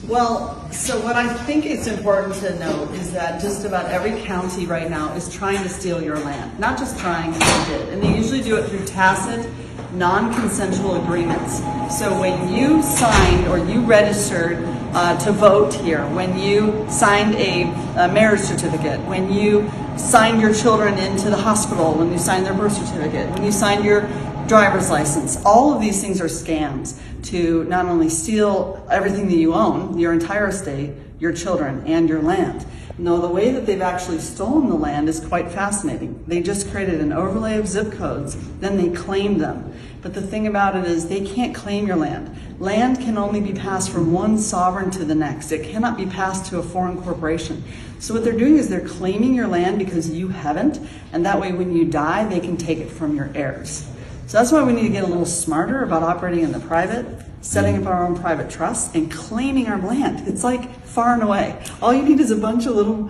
Well, so what I think is important to note is that just about every county right now is trying to steal your land. Not just trying, they did. And they usually do it through tacit, non-consensual agreements. So when you signed or you registered to vote here, when you signed a marriage certificate, when you signed your children into the hospital, when you signed their birth certificate, when you signed your driver's license, all of these things are scams to not only steal everything that you own, your entire estate, your children, and your land. No, the way that they've actually stolen the land is quite fascinating. They just created an overlay of zip codes, then they claimed them. But the thing about it is they can't claim your land. Land can only be passed from one sovereign to the next. It cannot be passed to a foreign corporation. So what they're doing is they're claiming your land because you haven't, and that way when you die, they can take it from your heirs. So that's why we need to get a little smarter about operating in the private, setting up our own private trusts, and claiming our land. It's like far and away. All you need is a bunch of little,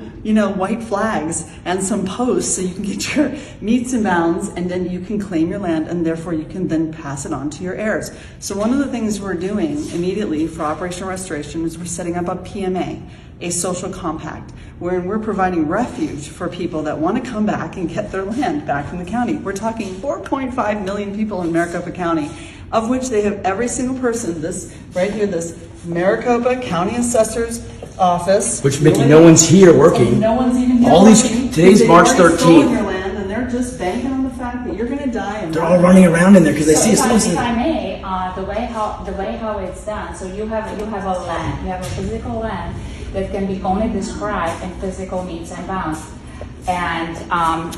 white flags and some posts so you can get your meets and bounds, and then you can claim your land, and therefore you can then pass it on to your heirs. So one of the things we're doing immediately for operational restoration is we're setting up a PMA, a social compact, wherein we're providing refuge for people that want to come back and get their land back from the county. We're talking 4.5 million people in Maricopa County, of which they have every single person, this right here, this Maricopa County Assessor's Office. Which, Mickey, no one's here working. No one's even here all working. These, today's March 13th. Your land, and they're just banking on the fact that you're going to die. And they're all running around in there because they see us. If I may, the way how it's done. So you have a land, you have a physical land that can be only described in physical means and bounds. And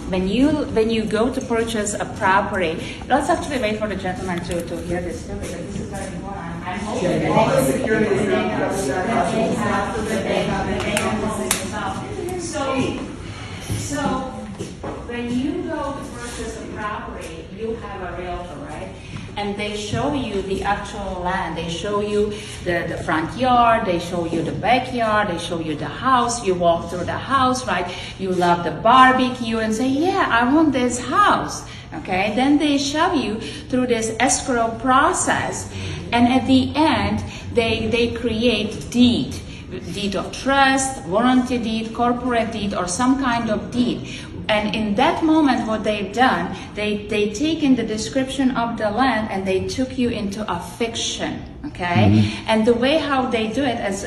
when you go to purchase a property, let's actually wait for the gentleman to hear this too, because this is very important. I'm hoping that So when you go to purchase a property, you have a realtor, right? And they show you the actual land. They show you the front yard, they show you the backyard, they show you the house. You walk through the house, right? You love the barbecue and say, yeah, I want this house. Okay, then they show you through this escrow process. And at the end, they create deed of trust, warranty deed, corporate deed, or some kind of deed. And in that moment, what they've done, they take in the description of the land and they took you into a fiction, okay? Mm-hmm. And the way how they do it, as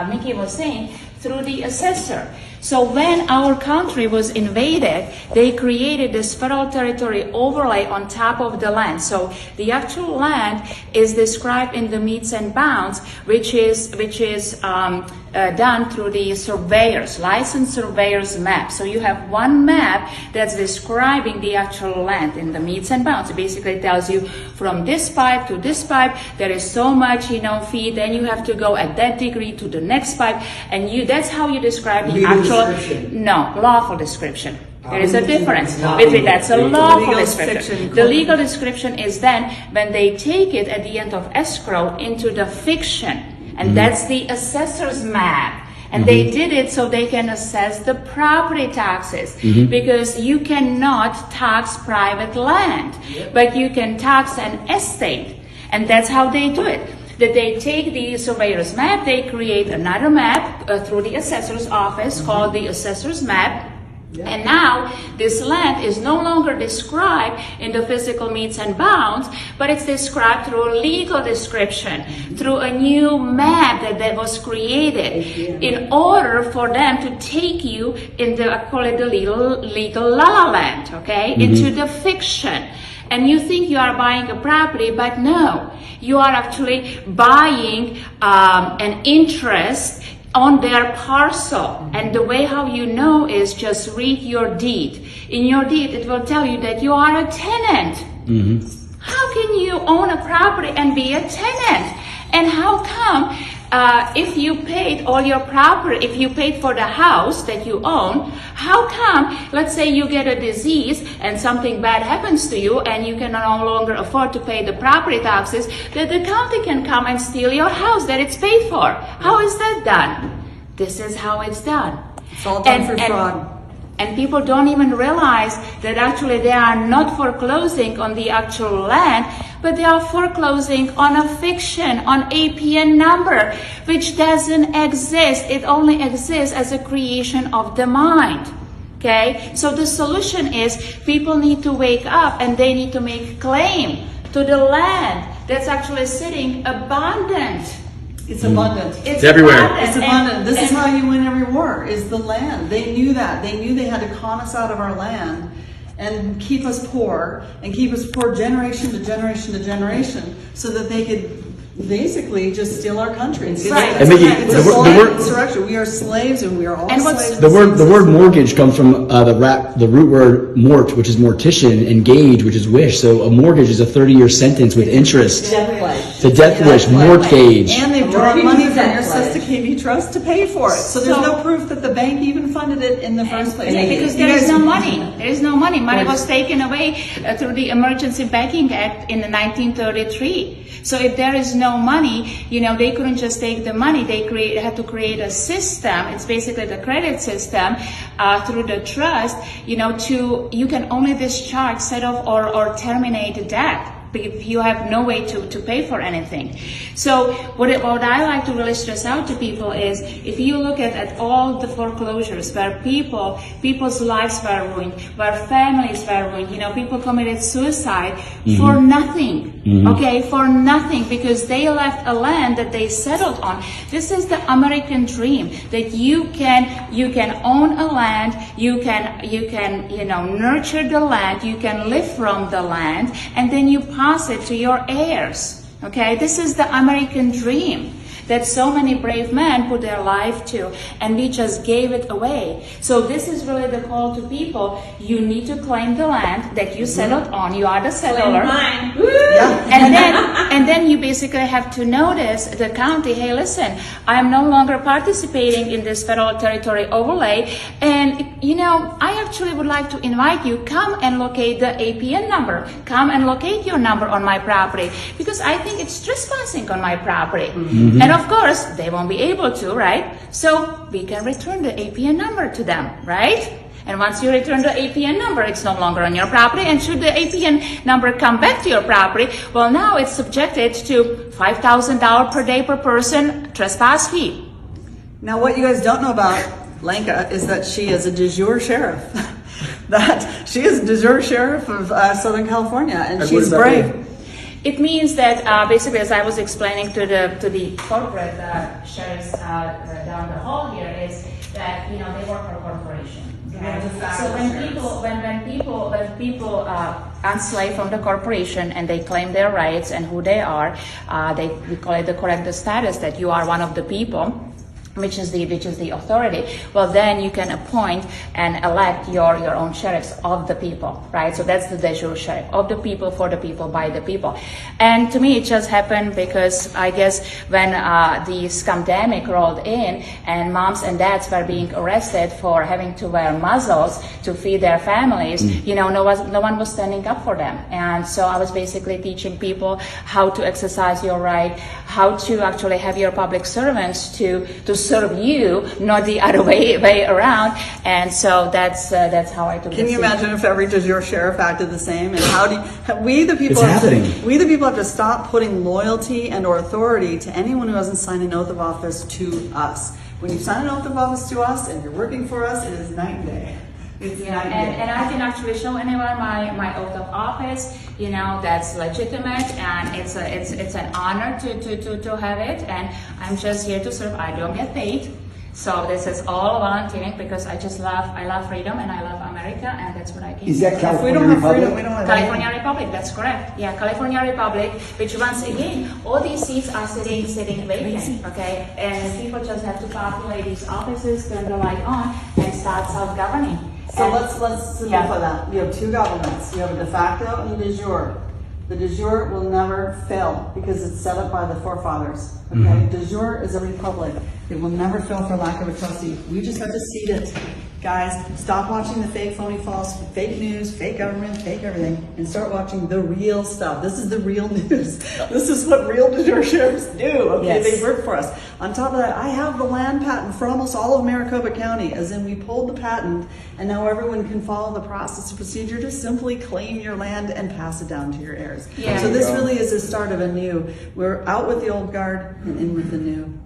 Mickey was saying, through the assessor. So when our country was invaded, they created this federal territory overlay on top of the land. So the actual land is described in the meets and bounds, which is done through the surveyors, licensed surveyors map. So you have one map that's describing the actual land in the meets and bounds. It basically tells you from this pipe to this pipe, there is so much, feet, then you have to go at that degree to the next pipe, and that's how you describe the actual. No, lawful description. There is a difference between that's a lawful description. The legal description is then when they take it at the end of escrow into the fiction, and that's the assessor's map. And they did it so they can assess the property taxes, because you cannot tax private land, but you can tax an estate, and that's how they do it. That they take the surveyor's map, they create another map through the assessor's office called the assessor's map. Yeah. And now this land is no longer described in the physical meets and bounds, but it's described through a legal description, through a new map that was created in order for them to take you in the, I call it the legal la la land, okay, into the fiction. And you think you are buying a property, but no, you are actually buying an interest on their parcel. And the way how you know is just read your deed. In your deed, it will tell you that you are a tenant. How can you own a property and be a tenant? And how come if you paid all your property, if you paid for the house that you own, how come, let's say you get a disease and something bad happens to you and you can no longer afford to pay the property taxes, that the county can come and steal your house that it's paid for? How is that done? This is how it's done. It's all done for fraud. And people don't even realize that actually they are not foreclosing on the actual land, but they are foreclosing on a fiction, on APN number, which doesn't exist. It only exists as a creation of the mind. Okay? So the solution is people need to wake up and they need to make claim to the land that's actually sitting abandoned. It's abundant. It's everywhere. It's abundant. This is how you win every war, is the land. They knew that. They knew they had to con us out of our land and keep us poor, and keep us poor generation to generation to generation, so that they could basically just steal our country. It's, Right. it's, And Mickey, it's a the slave word- insurrection. We are slaves, and we are all And what's- slaves. The word mortgage comes from the root word mort, which is mortician, and gauge, which is wish. So a mortgage is a 30-year sentence with interest. Death It's a death wish, mortgage. And they've drawn money from your Exactly. Sister KB Trust to pay for it. So there's no proof that the bank even funded it in the first place. Yeah, because You there is guys- no money. There is no money. Money was taken away through the Emergency Banking Act in 1933. So if there is no money, they couldn't just take the money. They had to create a system. It's basically the credit system through the trust. You can only discharge, set off, or terminate the debt if you have no way to pay for anything. So what I like to really stress out to people is, if you look at all the foreclosures where people's lives were ruined, where families were ruined, people committed suicide for nothing. Okay, for nothing, because they left a land that they settled on. This is the American dream, that you can own a land, you can nurture the land, you can live from the land, and then you pass it to your heirs. Okay, this is the American dream that so many brave men put their life to, and we just gave it away. So this is really the call to people. You need to claim the land that you settled on. You are the settler. Mine. And then you basically have to notice the county, hey, listen, I'm no longer participating in this federal territory overlay, and I actually would like to invite you, come and locate the APN number, come and locate your number on my property, because I think it's trespassing on my property. And of course, they won't be able to, right? So we can return the APN number to them, right? And once you return the APN number, it's no longer on your property. And should the APN number come back to your property, well, now it's subjected to $5,000 per day per person trespass fee. Now, what you guys don't know about Lenka is that she is a de jure sheriff. That she is a de jure sheriff of Southern California, and what she's does that brave. mean? It means that basically, as I was explaining to the corporate sheriffs down the hall here, is that they work for a corporation. Right? So when people unslave from the corporation and they claim their rights and who they are, we call it the corrective status, that you are one of the people, which is the authority. Well, then you can appoint and elect your own sheriffs of the people, right? So that's the de jure sheriff, of the people, for the people, by the people. And to me, it just happened because I guess when the scamdemic rolled in and moms and dads were being arrested for having to wear muzzles to feed their families, no one was standing up for them. And so I was basically teaching people how to exercise your right, how to actually have your public servants to serve you, not the other way around. And so that's how I took it. Can you imagine if every de jure sheriff acted the same? And how do we the people? It's happening. We the people have to stop putting loyalty and/or authority to anyone who hasn't signed an oath of office to us. When you sign an oath of office to us and you're working for us, it is night and day. It's night and day. And I can actually show anyone my oath of office, that's legitimate, and it's an honor to have it, and I'm just here to serve. I don't get paid. So this is all volunteering because I love freedom and I love America, and that's what I can do. Is that If we California don't have Republic? freedom, we don't have California Republic, that's correct. Yeah, California Republic, which once again, all these seats are sitting vacant, okay? And people just have to populate these offices, turn the light on, and start self-governing. So And- let's simplify that. You have two governments. You have a de facto and a de jure. The de jure will never fail because it's set up by the forefathers. Okay, de jure is a republic. It will never fail for lack of a trustee. We just have to seat it. Guys, stop watching the fake, phony, false, fake news, fake government, fake everything, and start watching the real stuff. This is the real news. This is what real sheriffs do. Okay, Yes. they work for us. On top of that, I have the land patent for almost all of Maricopa County, as in we pulled the patent, and now everyone can follow the process and procedure to simply claim your land and pass it down to your heirs. Yeah. So this really is the start of a new. We're out with the old guard and in with the new.